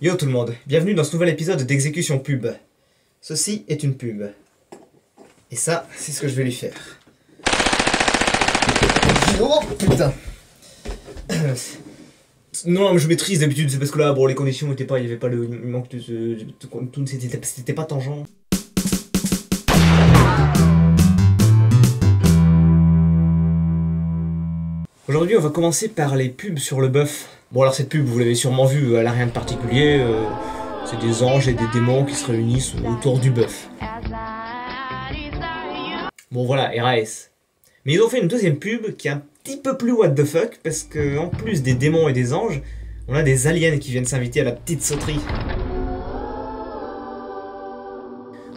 Yo tout le monde, bienvenue dans ce nouvel épisode d'Exécution Pub. Ceci est une pub. Et ça, c'est ce que je vais lui faire. Oh putain. Non, mais je maîtrise d'habitude, c'est parce que là, bon, les conditions n'étaient pas, il y avait pas le... Il manque de... Tout, c'était pas tangent. Aujourd'hui, on va commencer par les pubs sur le bœuf. Bon, alors cette pub, vous l'avez sûrement vue, elle a rien de particulier. C'est des anges et des démons qui se réunissent autour du bœuf. Bon, voilà, RAS. Mais ils ont fait une deuxième pub qui est un petit peu plus what the fuck, parce que en plus des démons et des anges, on a des aliens qui viennent s'inviter à la petite sauterie.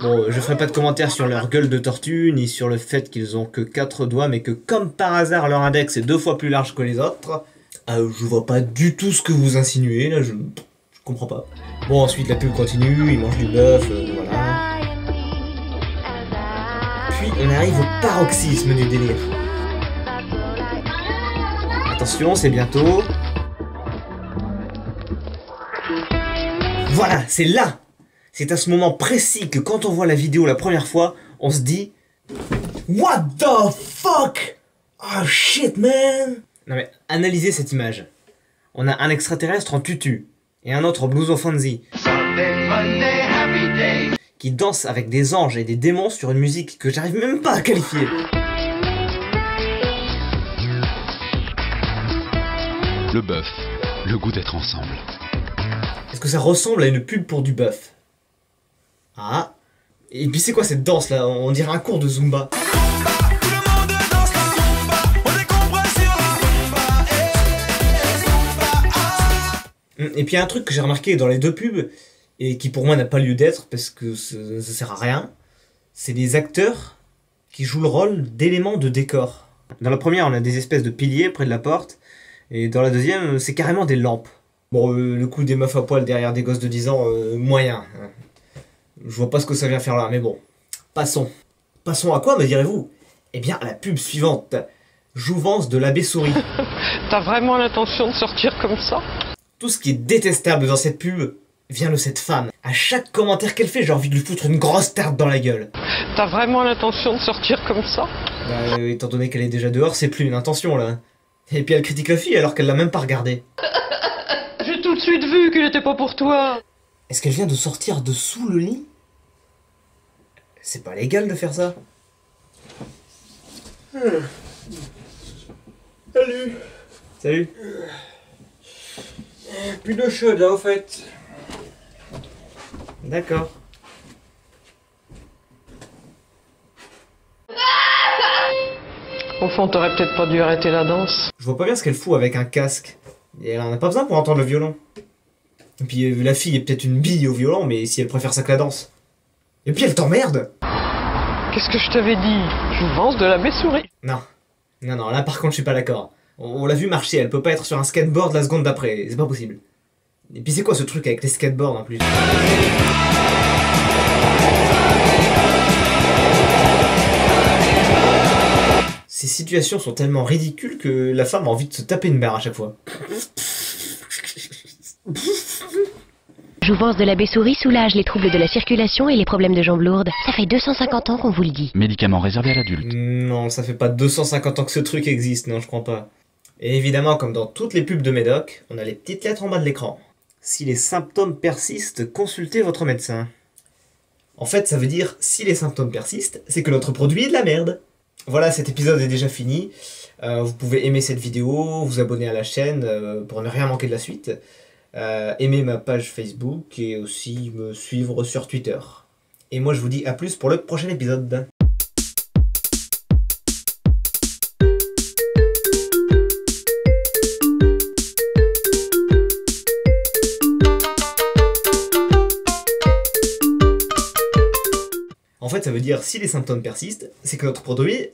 Bon, je ferai pas de commentaires sur leur gueule de tortue, ni sur le fait qu'ils ont que 4 doigts, mais que comme par hasard leur index est 2 fois plus large que les autres. Je vois pas du tout ce que vous insinuez, là, je comprends pas. Bon, ensuite la pub continue, ils mangent du bœuf, voilà. Puis on arrive au paroxysme du délire. Attention, c'est bientôt. Voilà, c'est là! C'est à ce moment précis que quand on voit la vidéo la première fois, on se dit What the fuck? Oh shit man! Non mais analysez cette image. On a un extraterrestre en tutu et un autre en blouson fancy qui danse avec des anges et des démons sur une musique que j'arrive même pas à qualifier. Le bœuf, le goût d'être ensemble. Est-ce que ça ressemble à une pub pour du bœuf? Ah. Et puis c'est quoi cette danse là? On dirait un cours de Zumba. Et puis il y a un truc que j'ai remarqué dans les deux pubs, et qui pour moi n'a pas lieu d'être, parce que ça sert à rien, c'est des acteurs qui jouent le rôle d'éléments de décor. Dans la première, on a des espèces de piliers près de la porte, et dans la deuxième, c'est carrément des lampes. Bon, le coup des meufs à poil derrière des gosses de 10 ans, moyen. Je vois pas ce que ça vient faire là, mais bon. Passons. Passons à quoi, me direz-vous? Eh bien, à la pub suivante. Jouvence de l'abbé Souris. T'as vraiment l'intention de sortir comme ça? Tout ce qui est détestable dans cette pub vient de cette femme. À chaque commentaire qu'elle fait, j'ai envie de lui foutre une grosse tarte dans la gueule. T'as vraiment l'intention de sortir comme ça? Bah, étant donné qu'elle est déjà dehors, c'est plus une intention, là. Et puis elle critique la fille alors qu'elle l'a même pas regardée. J'ai tout de suite vu qu'il était pas pour toi. Est-ce qu'elle vient de sortir de sous le lit? C'est pas légal de faire ça. Salut. Salut. Plus d'eau chaude là au fait. D'accord. Au fond, t'aurais peut-être pas dû arrêter la danse. Je vois pas bien ce qu'elle fout avec un casque. Et elle en a pas besoin pour entendre le violon. Et puis la fille est peut-être une bille au violon, mais si elle préfère ça que la danse. Et puis elle t'emmerde. Qu'est-ce que je t'avais dit? Jouvence de l'abbé Souris. Non. Non, non, là par contre je suis pas d'accord. On l'a vu marcher, elle peut pas être sur un skateboard la seconde d'après, c'est pas possible. Et puis c'est quoi ce truc avec les skateboards en plus? Ces situations sont tellement ridicules que la femme a envie de se taper une barre à chaque fois. Jouvence de l'abbé Souris soulage les troubles de la circulation et les problèmes de jambes lourdes. Ça fait 250 ans qu'on vous le dit. Médicament réservé à l'adulte. Non, ça fait pas 250 ans que ce truc existe, non je crois pas. Et évidemment, comme dans toutes les pubs de Médoc, on a les petites lettres en bas de l'écran. Si les symptômes persistent, consultez votre médecin. En fait, ça veut dire, si les symptômes persistent, c'est que notre produit est de la merde. Voilà, cet épisode est déjà fini. Vous pouvez aimer cette vidéo, vous abonner à la chaîne pour ne rien manquer de la suite. Aimer ma page Facebook et aussi me suivre sur Twitter. Et moi je vous dis à plus pour le prochain épisode. En fait ça veut dire si les symptômes persistent, c'est que notre produit